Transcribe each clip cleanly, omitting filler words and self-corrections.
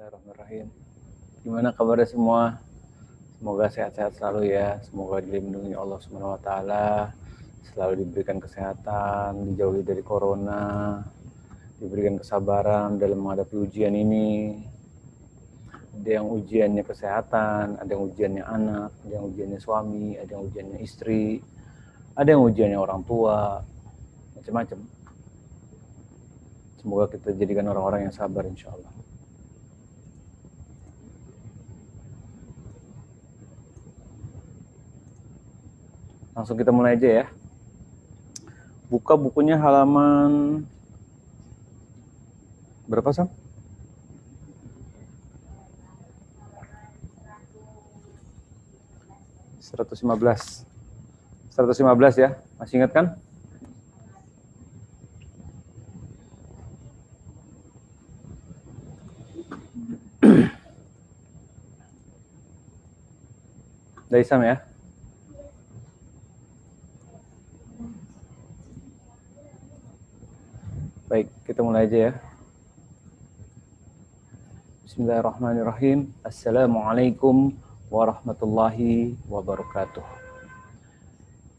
Bismillahirrahmanirrahim. Gimana kabarnya semua? Semoga sehat-sehat selalu ya. Semoga dilindungi Allah Subhanahu wa taala, selalu diberikan kesehatan, dijauhi dari corona, diberikan kesabaran dalam menghadapi ujian ini. Ada yang ujiannya kesehatan, ada yang ujiannya anak, ada yang ujiannya suami, ada yang ujiannya istri, ada yang ujiannya orang tua, macam-macam. Semoga kita jadikan orang-orang yang sabar insya Allah. Langsung kita mulai aja ya. Buka bukunya halaman berapa, Sam? (115) 115 ya. Masih ingat kan? Dari Sam ya. Baik, kita mulai aja ya. Bismillahirrahmanirrahim. Assalamualaikum warahmatullahi wabarakatuh.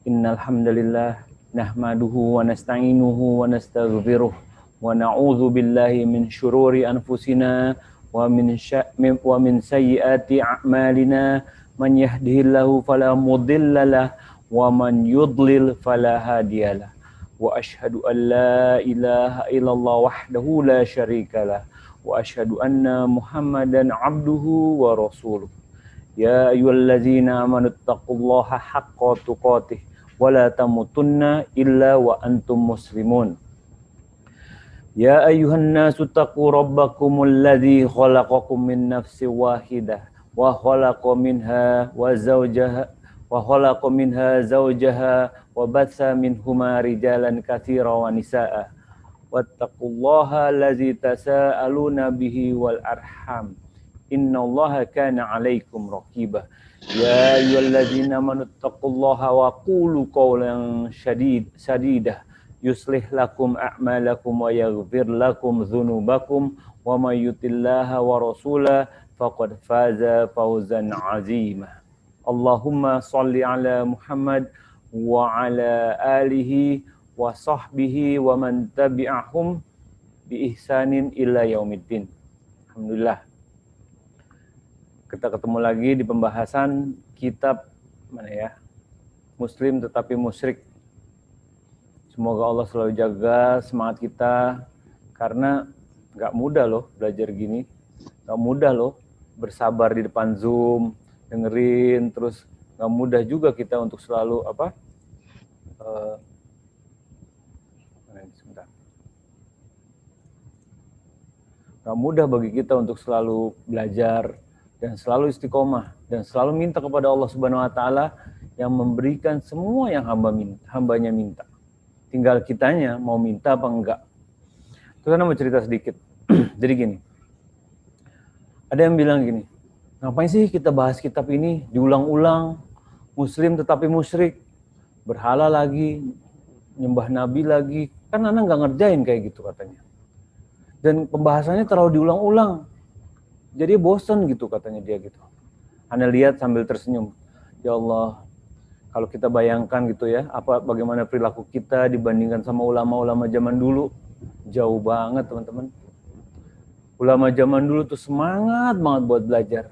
Innal hamdalillah nahmaduhu wa nasta'inuhu wa nastaghfiruh wa na'udzu billahi min syururi anfusina wa min sayyiati a'malina man yahdihillahu fala mudhillalah wa man yudlil fala hadiyalah. Wa asyhadu an la ilaha illallah wahdahu la syarikalah wa asyhadu anna Muhammadan abduhu wa rasuluh. Ya ayyuhallazina amanu taqullaha haqqa tuqatih wa la tamutunna illa wa antum muslimun. Ya ayyuhan nasu taqu rabbakumul ladzi khalaqakum min nafsin wahidah wa khalaqa minha zawjaha wa batsa minhuma rijalan katsiran wa nisaa'a wattaqullaha allazi tasaaluna bihi wal arham innallaha kana 'alaikum raqiba. Ya ayyuhallazina amanu taqullaha wa qulu qawlan sadidah yuslih lakum a'malakum wa yaghfir lakum dzunubakum wa may yutillaha wa rasulahu faqad faza fawzan 'azima. Allahumma shalli ala Muhammad wa ala alihi wa sahbihi wa man tabi'ahum bi ihsanin ila yaumiddin. Alhamdulillah. Kita ketemu lagi di pembahasan kitab mana ya? Muslim tetapi musyrik. Semoga Allah selalu jaga semangat kita, karena nggak mudah loh belajar gini, nggak mudah loh bersabar di depan Zoom, dengerin, terus nggak mudah juga kita untuk selalu nggak mudah bagi kita untuk selalu belajar dan selalu istiqomah dan selalu minta kepada Allah Subhanahu Wa Taala yang memberikan semua yang hambanya minta. Tinggal kitanya mau minta apa enggak. Terus saya mau cerita sedikit. Jadi gini, ada yang bilang gini, ngapain sih kita bahas kitab ini diulang-ulang, Muslim tetapi musyrik, berhala lagi, nyembah Nabi lagi, kan anak nggak ngerjain kayak gitu katanya. Dan pembahasannya terlalu diulang-ulang, jadi bosan gitu katanya dia gitu. Anda lihat sambil tersenyum, ya Allah, kalau kita bayangkan gitu ya, bagaimana perilaku kita dibandingkan sama ulama-ulama zaman dulu, jauh banget teman-teman. Ulama zaman dulu tuh semangat banget buat belajar.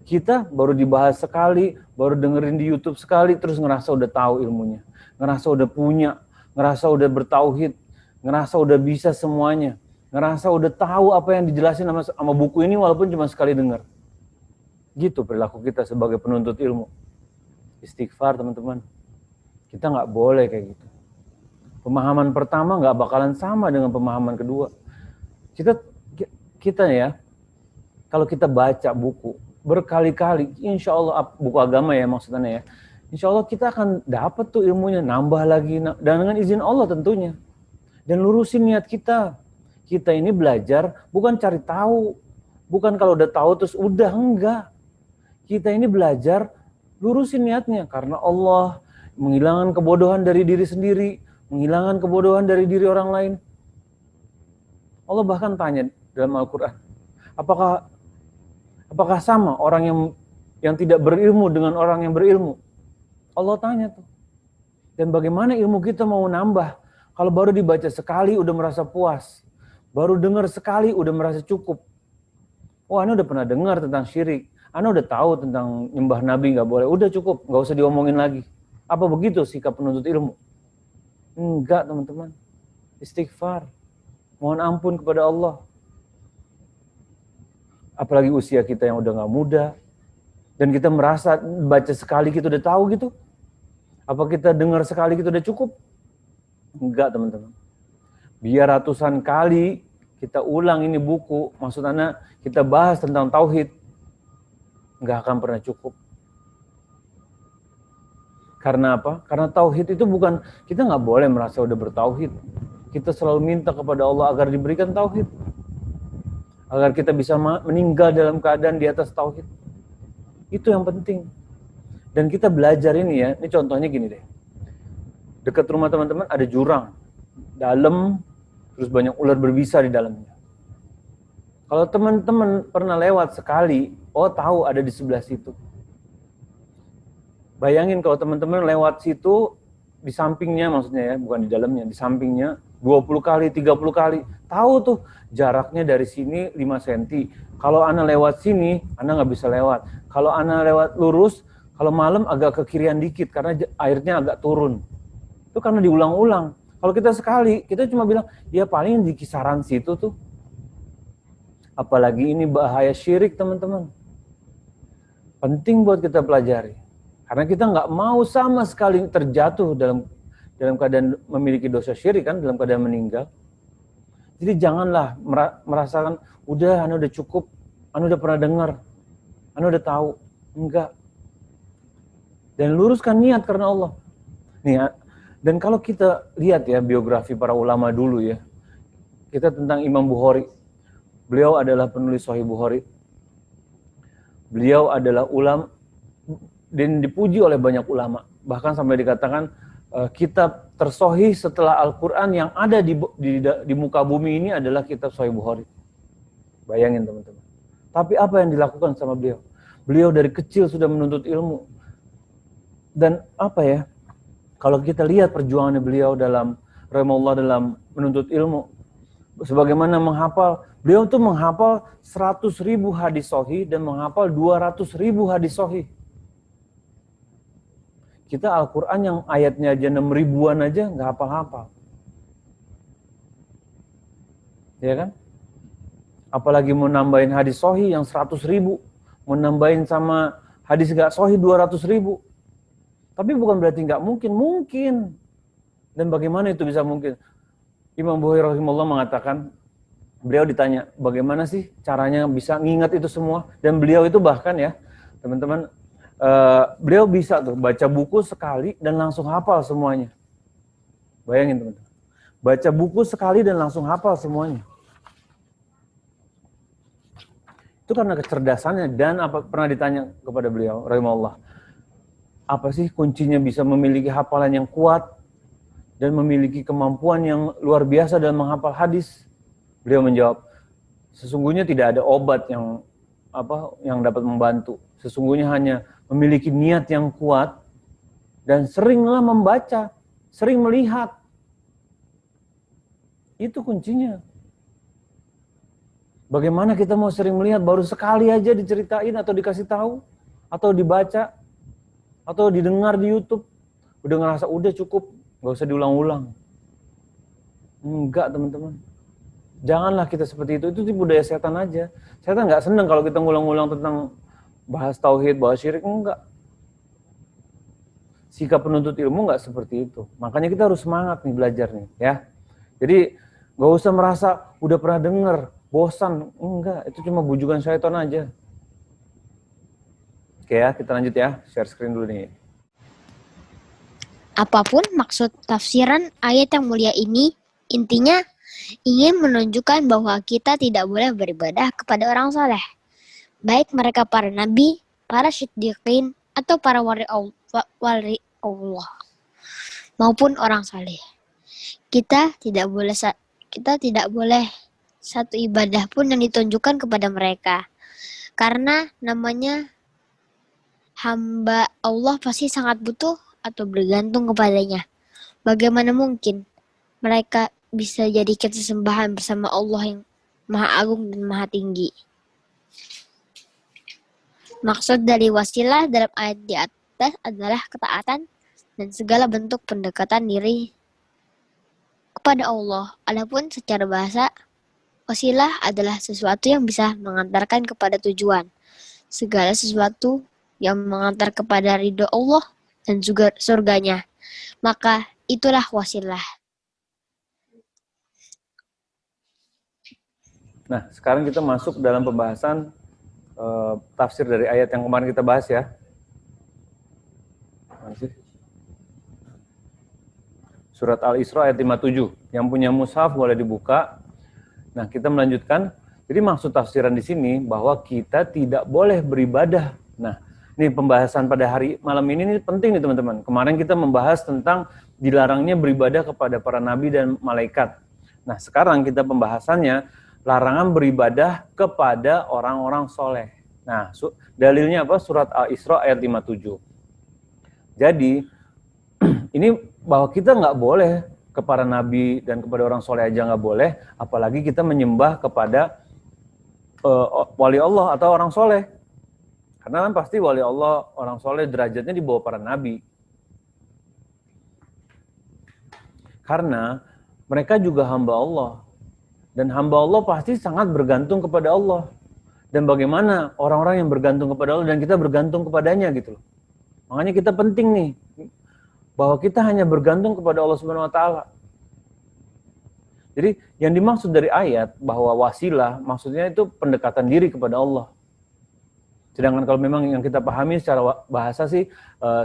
Kita baru dibahas sekali, baru dengerin di YouTube sekali, terus ngerasa udah tahu ilmunya, ngerasa udah punya, ngerasa udah bertauhid, ngerasa udah bisa semuanya, ngerasa udah tahu apa yang dijelasin sama buku ini walaupun cuma sekali dengar. Gitu perilaku kita sebagai penuntut ilmu. Istighfar teman-teman. Kita nggak boleh kayak gitu. Pemahaman pertama nggak bakalan sama dengan pemahaman kedua. Kita ya, kalau kita baca buku berkali-kali, insya Allah buku agama ya maksudnya ya, insya Allah kita akan dapat tuh ilmunya, nambah lagi, dan dengan izin Allah tentunya. Dan lurusin niat kita. Kita ini belajar bukan cari tahu, bukan kalau udah tahu terus udah, enggak. Kita ini belajar lurusin niatnya karena Allah, menghilangkan kebodohan dari diri sendiri, menghilangkan kebodohan dari diri orang lain. Allah bahkan tanya dalam Al-Quran, Apakah sama orang yang tidak berilmu dengan orang yang berilmu? Allah tanya tuh. Dan bagaimana ilmu kita mau nambah kalau baru dibaca sekali udah merasa puas, baru dengar sekali udah merasa cukup. Oh, Anda udah pernah dengar tentang syirik, Anda udah tahu tentang nyembah Nabi nggak boleh, udah cukup, nggak usah diomongin lagi. Apa begitu sikap penuntut ilmu? Enggak, teman-teman. Istighfar, mohon ampun kepada Allah. Apalagi usia kita yang udah nggak muda, dan kita merasa baca sekali kita udah tahu gitu. Apa kita dengar sekali kita udah cukup? Enggak, teman-teman. Biar ratusan kali kita ulang ini buku, maksudnya kita bahas tentang tauhid, nggak akan pernah cukup. Karena apa? Karena tauhid itu bukan, kita nggak boleh merasa udah bertauhid. Kita selalu minta kepada Allah agar diberikan tauhid. Agar kita bisa meninggal dalam keadaan di atas tauhid. Itu yang penting. Dan kita belajar ini ya, ini contohnya gini deh. Dekat rumah teman-teman ada jurang, dalam, terus banyak ular berbisa di dalamnya. Kalau teman-teman pernah lewat sekali, oh tahu ada di sebelah situ. Bayangin kalau teman-teman lewat situ, di sampingnya maksudnya ya, bukan di dalamnya, di sampingnya 20 kali, 30 kali. Tahu tuh jaraknya dari sini 5 cm. Kalau Anda lewat sini, Anda nggak bisa lewat. Kalau Anda lewat lurus, kalau malam agak ke kirian dikit karena airnya agak turun. Itu karena diulang-ulang. Kalau kita sekali, kita cuma bilang, ya paling di kisaran situ tuh. Apalagi ini bahaya syirik, teman-teman. Penting buat kita pelajari. Karena kita nggak mau sama sekali terjatuh dalam keadaan memiliki dosa syirik kan, dalam keadaan meninggal. Jadi janganlah merasakan, udah, Anda udah cukup, Anda udah pernah dengar, Anda udah tahu. Enggak. Dan luruskan niat karena Allah. Nih, dan kalau kita lihat ya biografi para ulama dulu ya, kita tentang Imam Bukhari. Beliau adalah penulis Sahih Bukhari. Beliau adalah ulama dan dipuji oleh banyak ulama. Bahkan sampai dikatakan kitab tersohih setelah Al-Quran yang ada di muka bumi ini adalah kitab Sahih Bukhari. Bayangin teman-teman. Tapi apa yang dilakukan sama beliau? Beliau dari kecil sudah menuntut ilmu. Dan apa ya, kalau kita lihat perjuangan beliau dalam rahimahullah dalam menuntut ilmu, sebagaimana menghafal, beliau tuh menghafal 100.000 hadis sahih dan menghafal 200.000 hadis sahih. Kita Al-Quran yang ayatnya aja 6.000-an aja nggak hafal-hafal. Ya kan? Apalagi mau nambahin hadis sahih yang 100.000, mau nambahin sama hadis nggak sahih 200.000. Tapi bukan berarti nggak mungkin, mungkin. Dan bagaimana itu bisa mungkin? Imam Bukhari rahimahullah mengatakan, beliau ditanya, bagaimana sih caranya bisa ngingat itu semua? Dan beliau itu bahkan ya, teman-teman, beliau bisa tuh baca buku sekali dan langsung hafal semuanya. Bayangin teman-teman, baca buku sekali dan langsung hafal semuanya. Itu karena kecerdasannya. Dan apa pernah ditanya kepada beliau rahimahullah, apa sih kuncinya bisa memiliki hafalan yang kuat dan memiliki kemampuan yang luar biasa dalam menghafal hadis? Beliau menjawab, sesungguhnya tidak ada obat yang dapat membantu. Sesungguhnya hanya memiliki niat yang kuat dan seringlah membaca, sering melihat. Itu kuncinya. Bagaimana kita mau sering melihat, baru sekali aja diceritain atau dikasih tahu atau dibaca atau didengar di YouTube, udah ngerasa udah cukup, nggak usah diulang-ulang. Enggak, teman-teman. Janganlah kita seperti itu tipu daya setan aja. Setan nggak seneng kalau kita ngulang-ulang tentang bahas tauhid, bahas syirik, enggak. Sikap penuntut ilmu nggak seperti itu. Makanya kita harus semangat nih belajar nih, ya. Jadi nggak usah merasa udah pernah denger, bosan, enggak. Itu cuma bujukan syaitan aja. Oke ya, kita lanjut ya. Share screen dulu nih. Apapun maksud tafsiran ayat yang mulia ini, intinya ingin menunjukkan bahwa kita tidak boleh beribadah kepada orang saleh, baik mereka para nabi, para siddiqin, atau para wali Allah, maupun orang saleh. Kita tidak boleh satu ibadah pun yang ditunjukkan kepada mereka. Karena namanya hamba Allah pasti sangat butuh atau bergantung kepadanya. Bagaimana mungkin mereka bisa jadikan sesembahan bersama Allah yang Maha Agung dan Maha Tinggi? Maksud dari wasilah dalam ayat di atas adalah ketaatan dan segala bentuk pendekatan diri kepada Allah. Adapun secara bahasa, wasilah adalah sesuatu yang bisa mengantarkan kepada tujuan. Segala sesuatu yang mengantar kepada ridho Allah dan juga surganya. Maka itulah wasilah. Nah, sekarang kita masuk dalam pembahasan tafsir dari ayat yang kemarin kita bahas ya. Surat Al-Isra ayat 57. Yang punya mushaf boleh dibuka. Nah, kita melanjutkan. Jadi maksud tafsiran di sini bahwa kita tidak boleh beribadah. Nah, ini pembahasan pada hari malam ini penting nih teman-teman. Kemarin kita membahas tentang dilarangnya beribadah kepada para nabi dan malaikat. Nah, sekarang kita pembahasannya larangan beribadah kepada orang-orang soleh. Nah, dalilnya apa? Surat Al-Isra ayat 57. Jadi, ini bahwa kita nggak boleh kepada nabi dan kepada orang soleh aja nggak boleh, apalagi kita menyembah kepada wali Allah atau orang soleh. Karena kan pasti wali Allah, orang soleh derajatnya di bawah para nabi. Karena mereka juga hamba Allah. Dan hamba Allah pasti sangat bergantung kepada Allah. Dan bagaimana orang-orang yang bergantung kepada Allah dan kita bergantung kepadanya gitu loh. Makanya kita penting nih bahwa kita hanya bergantung kepada Allah Subhanahu wa taala. Jadi yang dimaksud dari ayat bahwa wasilah maksudnya itu pendekatan diri kepada Allah. Sedangkan kalau memang yang kita pahami secara bahasa sih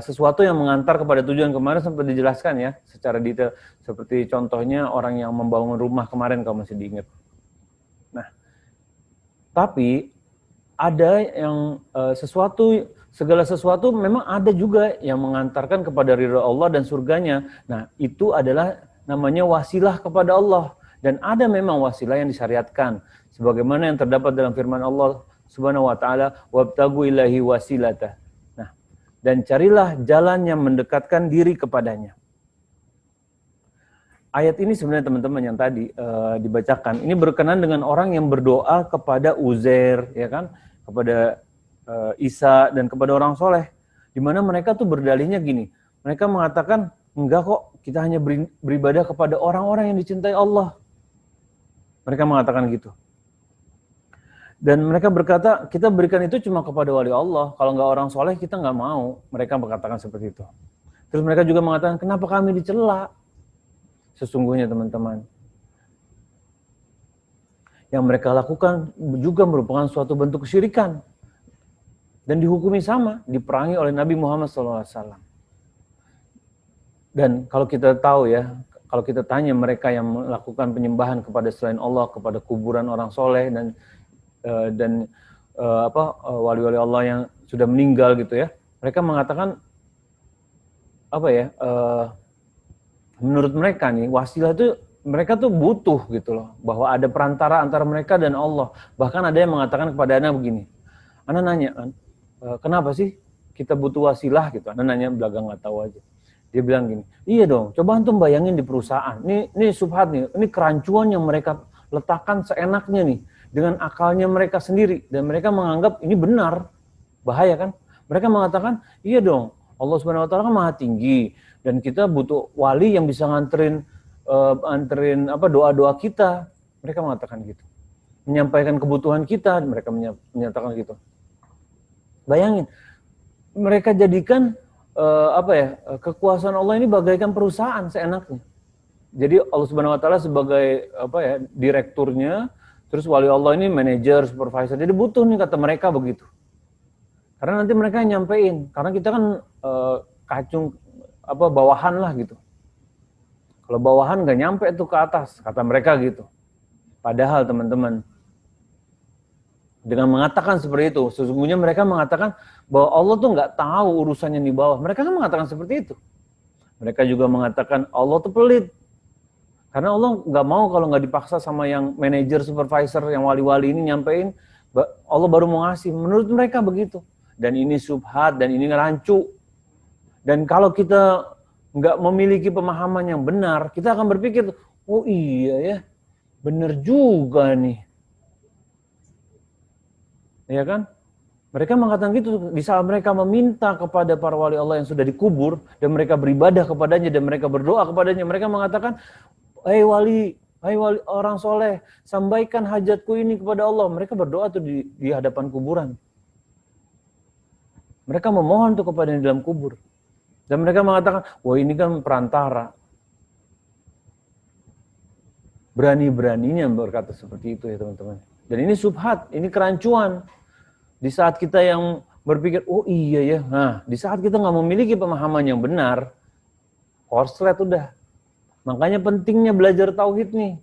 sesuatu yang mengantar kepada tujuan, kemarin sempat dijelaskan ya secara detail, seperti contohnya orang yang membangun rumah kemarin kalau masih diingat. Nah, tapi ada yang segala sesuatu memang ada juga yang mengantarkan kepada ridha Allah dan surganya. Nah, itu adalah namanya wasilah kepada Allah. Dan ada memang wasilah yang disyariatkan. Sebagaimana yang terdapat dalam firman Allah Subhanahu wa ta'ala, wabtagu ilahi wasilata. Nah, dan carilah jalan yang mendekatkan diri kepadanya. Ayat ini sebenarnya teman-teman yang tadi dibacakan, ini berkenaan dengan orang yang berdoa kepada Uzair, ya kan? Kepada Isa dan kepada orang soleh, di mana mereka tuh berdalihnya gini, mereka mengatakan enggak kok, kita hanya beribadah kepada orang-orang yang dicintai Allah. Mereka mengatakan gitu. Dan mereka berkata, kita berikan itu cuma kepada wali Allah, kalau enggak orang soleh kita enggak mau. Mereka mengatakan seperti itu. Terus mereka juga mengatakan, kenapa kami dicela? Sesungguhnya teman-teman, yang mereka lakukan juga merupakan suatu bentuk kesyirikan. Dan dihukumi sama, diperangi oleh Nabi Muhammad SAW. Dan kalau kita tahu ya, kalau kita tanya mereka yang melakukan penyembahan kepada selain Allah, kepada kuburan orang soleh dan wali-wali Allah yang sudah meninggal gitu ya, mereka mengatakan menurut mereka nih wasilah itu mereka tuh butuh gitu loh, bahwa ada perantara antara mereka dan Allah. Bahkan ada yang mengatakan kepada Ana begini, Ana nanya kan, kenapa sih kita butuh wasilah gitu? Ana nanya belakang nggak tahu aja. Dia bilang gini, iya dong, coba antum bayangin di perusahaan, ini subhat nih, ini kerancuan yang mereka letakkan seenaknya nih, dengan akalnya mereka sendiri, dan mereka menganggap ini benar, bahaya kan? Mereka mengatakan, iya dong, Allah Subhanahu Wa Taala kan maha tinggi, dan kita butuh wali yang bisa nganterin doa-doa kita. Mereka mengatakan gitu, menyampaikan kebutuhan kita, mereka menyatakan gitu. Bayangin, mereka jadikan kekuasaan Allah ini bagaikan perusahaan seenaknya. Jadi Allah Subhanahu Wa Taala sebagai direkturnya, terus wali Allah ini manajer, supervisor. Jadi butuh nih kata mereka begitu. Karena nanti mereka nyampein, karena kita kan bawahan lah gitu. Kalau bawahan nggak nyampe tuh ke atas, kata mereka gitu. Padahal teman-teman, dengan mengatakan seperti itu, sesungguhnya mereka mengatakan bahwa Allah tuh nggak tahu urusannya di bawah. Mereka kan mengatakan seperti itu. Mereka juga mengatakan Allah tuh pelit. Karena Allah nggak mau kalau nggak dipaksa sama yang manajer, supervisor, yang wali-wali ini nyampein, Allah baru mau ngasih. Menurut mereka begitu. Dan ini subhat, dan ini rancu. Dan kalau kita nggak memiliki pemahaman yang benar, kita akan berpikir, oh iya ya, benar juga nih. Ya kan? Mereka mengatakan gitu, di saat mereka meminta kepada para wali Allah yang sudah dikubur, dan mereka beribadah kepadanya, dan mereka berdoa kepadanya, mereka mengatakan, hai wali orang soleh, sampaikan hajatku ini kepada Allah. Mereka berdoa tuh di hadapan kuburan. Mereka memohon tuh kepada yang di dalam kubur. Dan mereka mengatakan, wah ini kan perantara. Berani-beraninya berkata seperti itu ya teman-teman. Dan ini subhat, ini kerancuan. Di saat kita yang berpikir, oh iya ya, nah di saat kita nggak memiliki pemahaman yang benar, korslet udah. Makanya pentingnya belajar tauhid nih,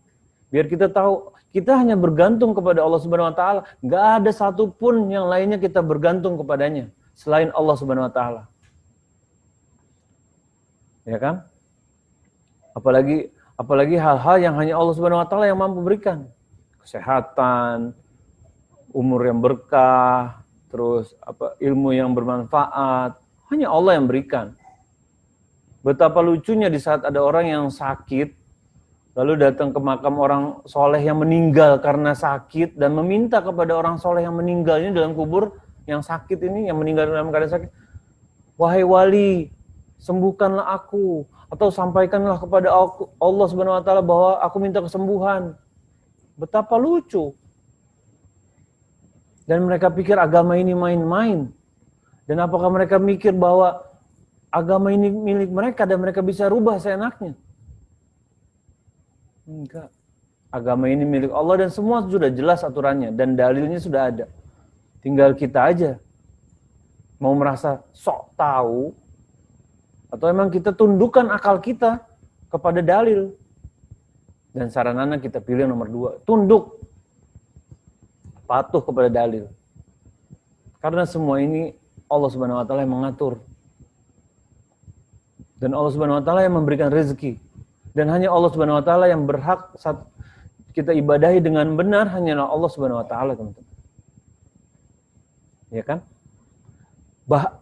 biar kita tahu kita hanya bergantung kepada Allah Subhanahu Wa Taala, nggak ada satupun yang lainnya kita bergantung kepadanya selain Allah Subhanahu Wa Taala, ya kan? Apalagi hal-hal yang hanya Allah Subhanahu Wa Taala yang mampu berikan, kesehatan, umur yang berkah, terus ilmu yang bermanfaat, hanya Allah yang berikan. Betapa lucunya di saat ada orang yang sakit, lalu datang ke makam orang soleh yang meninggal karena sakit, dan meminta kepada orang soleh yang meninggal ini dalam kubur, yang sakit ini, yang meninggal dalam keadaan sakit, wahai wali, sembuhkanlah aku, atau sampaikanlah kepada Allah Subhanahu Wa Taala bahwa aku minta kesembuhan. Betapa lucu. Dan mereka pikir agama ini main-main. Dan apakah mereka mikir bahwa agama ini milik mereka dan mereka bisa rubah seenaknya? Enggak. Agama ini milik Allah dan semua sudah jelas aturannya dan dalilnya sudah ada. Tinggal kita aja mau merasa sok tahu atau emang kita tundukkan akal kita kepada dalil. Dan saran anak kita pilih nomor 2, tunduk. Patuh kepada dalil. Karena semua ini Allah Subhanahu Wa Taala yang mengatur. Dan Allah Subhanahu Wa Taala yang memberikan rezeki. Dan hanya Allah Subhanahu Wa Taala yang berhak saat kita ibadahi dengan benar, hanyalah Allah Subhanahu Wa Taala, teman-teman. Ya kan?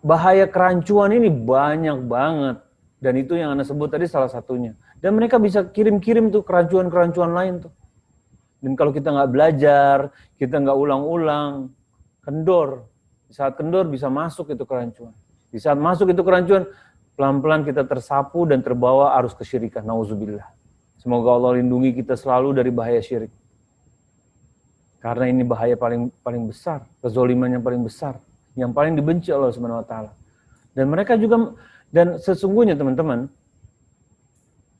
Bahaya kerancuan ini banyak banget. Dan itu yang Anda sebut tadi salah satunya. Dan mereka bisa kirim-kirim tuh kerancuan-kerancuan lain tuh. Dan kalau kita nggak belajar, kita nggak ulang-ulang, kendor. Di saat kendor bisa masuk itu kerancuan. Di saat masuk itu kerancuan, pelan-pelan kita tersapu dan terbawa arus kesyirikan. Nauzubillah. Semoga Allah lindungi kita selalu dari bahaya syirik. Karena ini bahaya paling besar, kezoliman yang paling besar, yang paling dibenci Allah Subhanahu Wa Taala. Dan mereka juga, dan sesungguhnya teman-teman,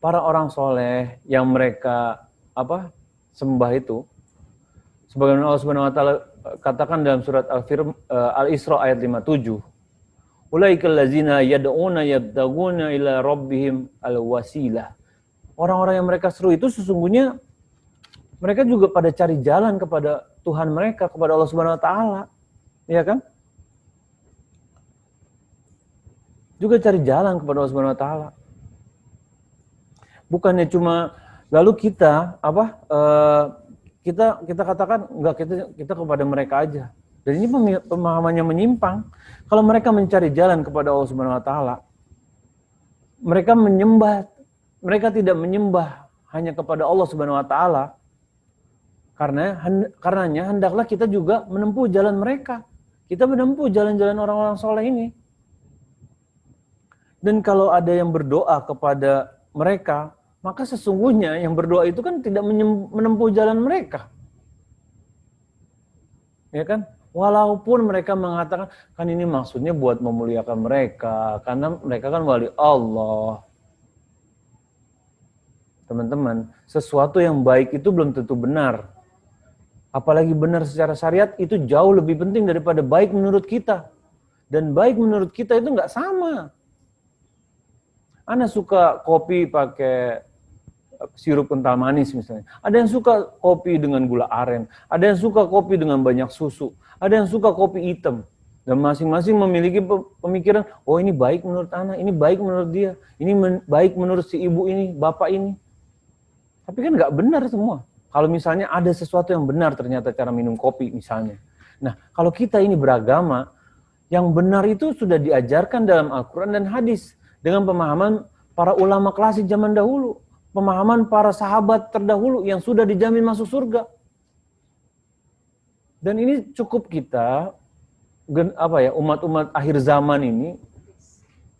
para orang soleh yang mereka sembah itu, sebagaimana Allah Subhanahu Wa Taala katakan dalam surat Al-Isra ayat 57, ulaikal ladzina yad'una yabtaguna ila rabbihim al-wasilah. Orang-orang yang mereka seru itu sesungguhnya mereka juga pada cari jalan kepada Tuhan mereka, kepada Allah Subhanahu Wa Taala, ya kan? Juga cari jalan kepada Allah Subhanahu Wa Taala. Bukannya cuma lalu kita kita katakan enggak, kita kepada mereka aja. Dan ini pemahamannya menyimpang. Kalau mereka mencari jalan kepada Allah Subhanahu Wa Taala, mereka tidak menyembah hanya kepada Allah Subhanahu Wa Taala. Karenanya hendaklah kita juga menempuh jalan mereka. Kita menempuh jalan-jalan orang-orang soleh ini. Dan kalau ada yang berdoa kepada mereka, maka sesungguhnya yang berdoa itu kan tidak menempuh jalan mereka. Ya kan? Walaupun mereka mengatakan, kan ini maksudnya buat memuliakan mereka, karena mereka kan wali Allah. Teman-teman, sesuatu yang baik itu belum tentu benar. Apalagi benar secara syariat itu jauh lebih penting daripada baik menurut kita. Dan baik menurut kita itu nggak sama. Ana suka kopi pakai sirup kental manis misalnya. Ada yang suka kopi dengan gula aren. Ada yang suka kopi dengan banyak susu. Ada yang suka kopi hitam. Dan masing-masing memiliki pemikiran, oh ini baik menurut Ana, ini baik menurut dia. Ini baik menurut si ibu ini, bapak ini. Tapi kan nggak benar semua. Kalau misalnya ada sesuatu yang benar ternyata cara minum kopi misalnya. Nah, kalau kita ini beragama, yang benar itu sudah diajarkan dalam Al-Quran dan hadis. Dengan pemahaman para ulama klasik zaman dahulu. Pemahaman para sahabat terdahulu yang sudah dijamin masuk surga. Dan ini cukup kita, umat-umat akhir zaman ini,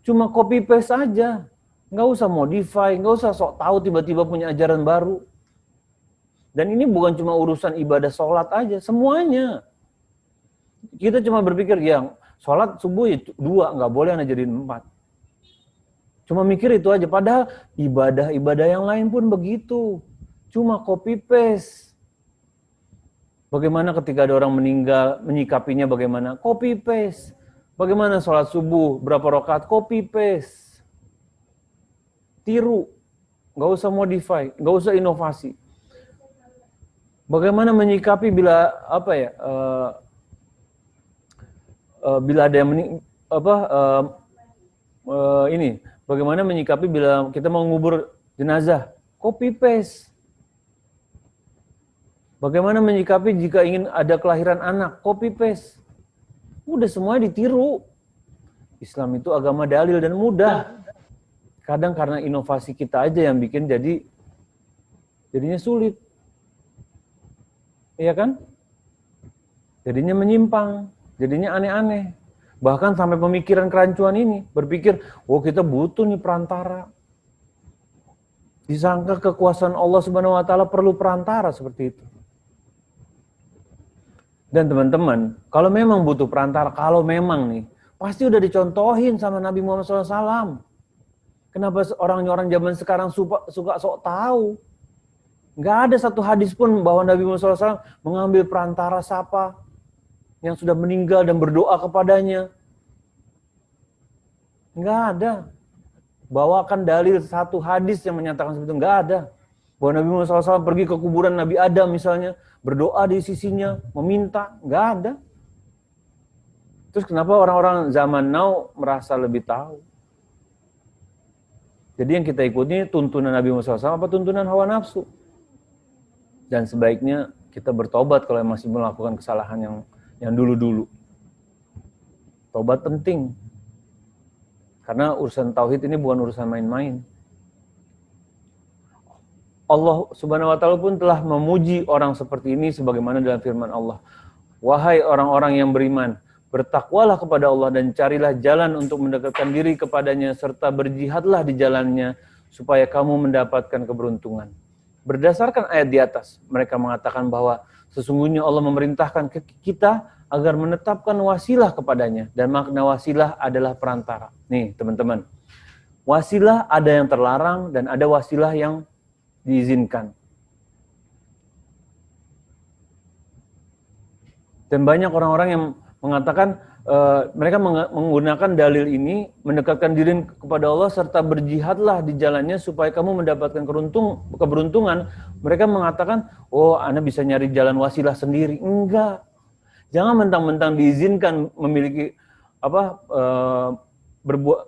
cuma copy paste aja. Nggak usah modify, nggak usah sok tahu tiba-tiba punya ajaran baru. Dan ini bukan cuma urusan ibadah sholat aja, semuanya. Kita cuma berpikir, ya sholat subuh ya 2, nggak boleh anak jadiin 4. Cuma mikir itu aja, padahal ibadah-ibadah yang lain pun begitu. Cuma copy paste. Bagaimana ketika ada orang meninggal, menyikapinya bagaimana? Copy paste. Bagaimana sholat subuh, berapa rakaat? Copy paste. Tiru. Nggak usah modify, nggak usah inovasi. Bagaimana menyikapi bila bila ada yang bagaimana menyikapi bila kita mau ngubur jenazah? Copy paste. Bagaimana menyikapi jika ingin ada kelahiran anak? Copy paste. Udah semuanya ditiru. Islam itu agama dalil dan mudah. Kadang karena inovasi kita aja yang bikin jadinya sulit. Iya kan? Jadinya menyimpang, jadinya aneh-aneh. Bahkan sampai pemikiran kerancuan ini, berpikir, oh kita butuh nih perantara. Disangka kekuasaan Allah Subhanahu wa taala perlu perantara seperti itu. Dan teman-teman, kalau memang butuh perantara, kalau memang nih, pasti udah dicontohin sama Nabi Muhammad SAW. Kenapa orang-orang zaman sekarang suka sok tahu? Nggak ada satu hadis pun bahwa Nabi Muhammad SAW mengambil perantara siapa yang sudah meninggal dan berdoa kepadanya. Nggak ada. Bawakan dalil satu hadis yang menyatakan seperti itu. Nggak ada. Bahwa Nabi Muhammad SAW pergi ke kuburan Nabi Adam misalnya, berdoa di sisinya, meminta. Nggak ada. Terus kenapa orang-orang zaman now merasa lebih tahu? Jadi yang kita ikuti tuntunan Nabi Muhammad SAW apa tuntunan hawa nafsu? Dan sebaiknya kita bertobat kalau masih melakukan kesalahan yang dulu-dulu. Tobat penting. Karena urusan tauhid ini bukan urusan main-main. Allah Subhanahu wa taala pun telah memuji orang seperti ini sebagaimana dalam firman Allah. Wahai orang-orang yang beriman, bertakwalah kepada Allah dan carilah jalan untuk mendekatkan diri kepadanya serta berjihadlah di jalannya supaya kamu mendapatkan keberuntungan. Berdasarkan ayat di atas, mereka mengatakan bahwa sesungguhnya Allah memerintahkan kita agar menetapkan wasilah kepadanya. Dan makna wasilah adalah perantara. Nih teman-teman, wasilah ada yang terlarang dan ada wasilah yang diizinkan. Dan banyak orang-orang yang mengatakan mereka menggunakan dalil ini mendekatkan diri kepada Allah serta berjihadlah di jalannya supaya kamu mendapatkan keberuntungan. Mereka mengatakan, oh, Anda bisa nyari jalan wasilah sendiri. Enggak. Jangan mentang-mentang diizinkan memiliki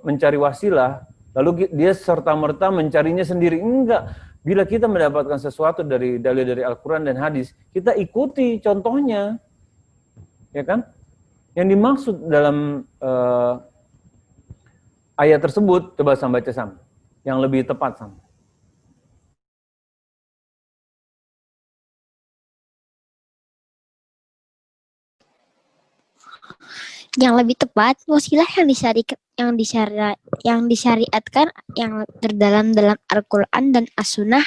mencari wasilah, lalu dia serta-merta mencarinya sendiri. Enggak. Bila kita mendapatkan sesuatu dari dalil dari Al-Quran dan hadis, kita ikuti contohnya. Ya kan? Yang dimaksud dalam ayat tersebut, coba Sam baca Sam. Yang lebih tepat Sam. Yang lebih tepat, wasilah yang disyariatkan yang terdalam dalam Al-Quran dan As-Sunnah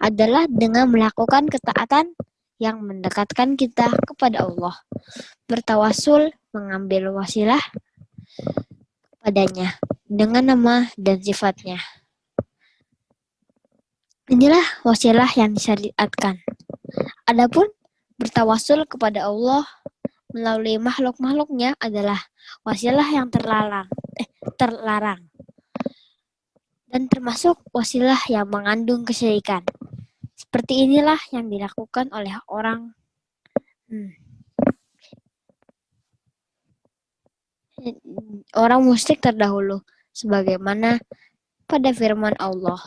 adalah dengan melakukan ketaatan yang mendekatkan kita kepada Allah. Bertawasul, mengambil wasilah padanya dengan nama dan sifatnya. Inilah wasilah yang disyariatkan. Adapun bertawasul kepada Allah melalui makhluk-makhluknya adalah wasilah yang terlarang. Dan termasuk wasilah yang mengandung kesyirikan. Seperti inilah yang dilakukan oleh orang musyrik terdahulu, sebagaimana pada firman Allah.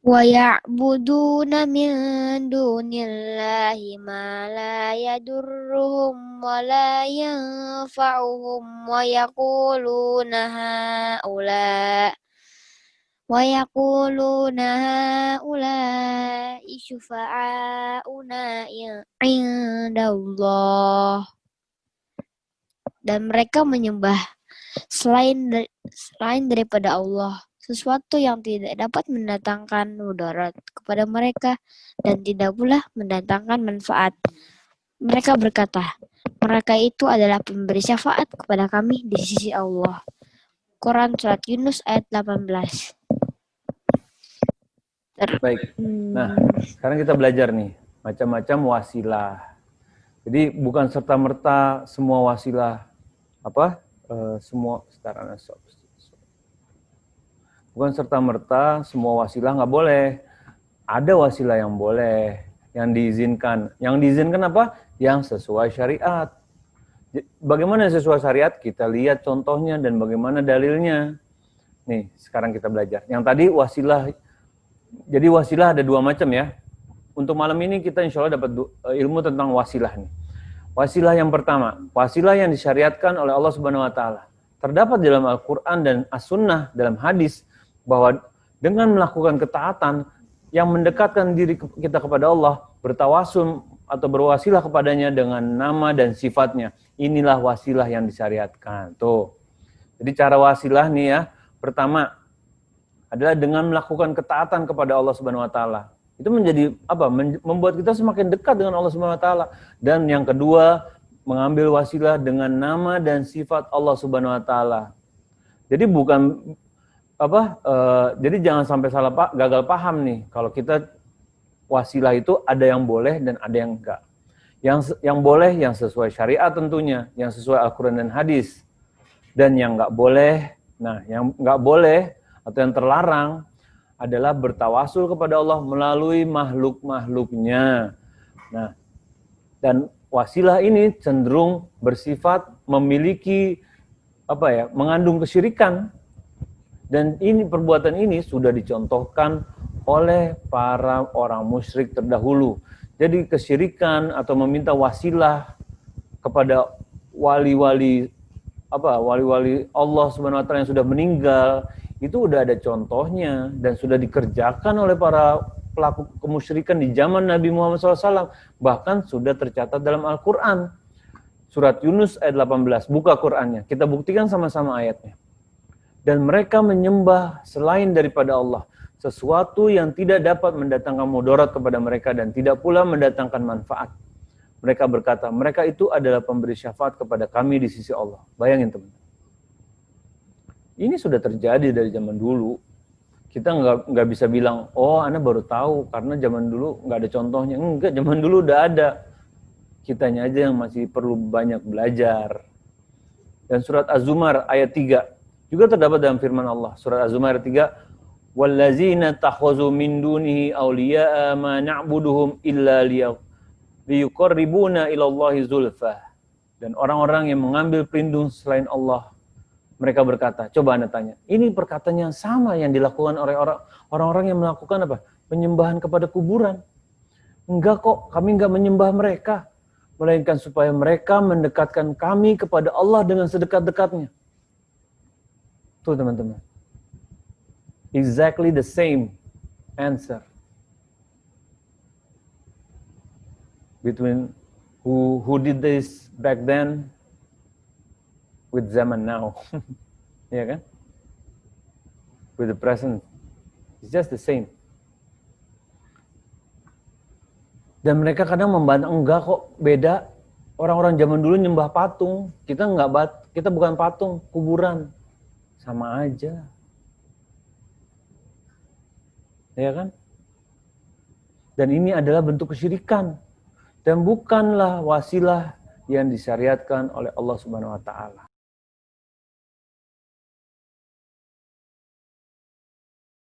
وَيَعْبُدُونَ مِن دُونِ اللَّهِ مَا لَا يَضُرُّهُمْ وَلَا يَنفَعُهُمْ وَيَقُولُونَ شُفَعَاؤُنَا عِندَ اللَّهِ. Dan mereka menyembah selain daripada Allah, sesuatu yang tidak dapat mendatangkan mudarat kepada mereka dan tidak pula mendatangkan manfaat. Mereka berkata, mereka itu adalah pemberi syafaat kepada kami di sisi Allah. Quran Surat Yunus ayat 18. Baik. Nah, sekarang kita belajar nih macam-macam wasilah. Jadi bukan serta-merta semua wasilah semua setara nasab. Bukan serta-merta semua wasilah nggak boleh. Ada wasilah yang boleh, yang diizinkan. Yang diizinkan apa? Yang sesuai syariat. Bagaimana sesuai syariat? Kita lihat contohnya dan bagaimana dalilnya. Nih, sekarang kita belajar. Yang tadi wasilah, jadi wasilah ada dua macam ya. Untuk malam ini kita insya Allah dapat ilmu tentang wasilah nih. Wasilah yang pertama, wasilah yang disyariatkan oleh Allah Subhanahu wa taala. Terdapat dalam Al-Qur'an dan As-Sunnah dalam hadis bahwa dengan melakukan ketaatan yang mendekatkan diri kita kepada Allah, bertawasul atau berwasilah kepadanya dengan nama dan sifatnya. Inilah wasilah yang disyariatkan. Tuh. Jadi cara wasilah nih ya, pertama adalah dengan melakukan ketaatan kepada Allah Subhanahu wa taala. Itu menjadi apa? Membuat kita semakin dekat dengan Allah Subhanahu wa taala. Dan yang kedua, mengambil wasilah dengan nama dan sifat Allah Subhanahu wa taala. Jadi bukan jadi jangan sampai gagal paham nih. Kalau kita wasilah itu ada yang boleh dan ada yang enggak. Yang boleh yang sesuai syariat tentunya, yang sesuai Al-Qur'an dan hadis. Dan yang enggak boleh, yang enggak boleh atau yang terlarang adalah bertawasul kepada Allah melalui makhluk-makhluknya. Nah, dan wasilah ini cenderung bersifat memiliki mengandung kesyirikan. Dan perbuatan ini sudah dicontohkan oleh para orang musyrik terdahulu. Jadi kesyirikan atau meminta wasilah kepada wali-wali Allah Subhanahu wa taala yang sudah meninggal, itu udah ada contohnya dan sudah dikerjakan oleh para pelaku kemusyrikan di zaman Nabi Muhammad SAW. Bahkan sudah tercatat dalam Al-Quran. Surat Yunus ayat 18, buka Qurannya. Kita buktikan sama-sama ayatnya. Dan mereka menyembah selain daripada Allah, sesuatu yang tidak dapat mendatangkan mudarat kepada mereka dan tidak pula mendatangkan manfaat. Mereka berkata, mereka itu adalah pemberi syafaat kepada kami di sisi Allah. Bayangin teman. Ini sudah terjadi dari zaman dulu. Kita nggak bisa bilang, oh Anda baru tahu karena zaman dulu nggak ada contohnya. Enggak, zaman dulu udah ada. Kitanya aja yang masih perlu banyak belajar. Dan surat Az-Zumar ayat 3 juga terdapat dalam firman Allah. Surat Az-Zumar ayat 3, "Wallazina takhazu min dunihi awliya'a ma na'buduhum illa liyuqarribuna ilallahi zulfa." Dan orang-orang yang mengambil pelindung selain Allah, mereka berkata, coba Anda tanya, ini perkataan yang sama yang dilakukan oleh orang-orang yang melakukan apa? Penyembahan kepada kuburan. Enggak kok, kami enggak menyembah mereka, melainkan supaya mereka mendekatkan kami kepada Allah dengan sedekat-dekatnya. Tuh teman-teman. Exactly the same answer between who did this back then with zaman now. Ya kan? With the present. It's just the same. Dan mereka kadang membantah, enggak kok, beda. Orang-orang zaman dulu nyembah patung, kita bukan patung, kuburan. Sama aja. Ya kan? Dan ini adalah bentuk kesyirikan. Dan bukanlah wasilah yang disyariatkan oleh Allah Subhanahu wa taala.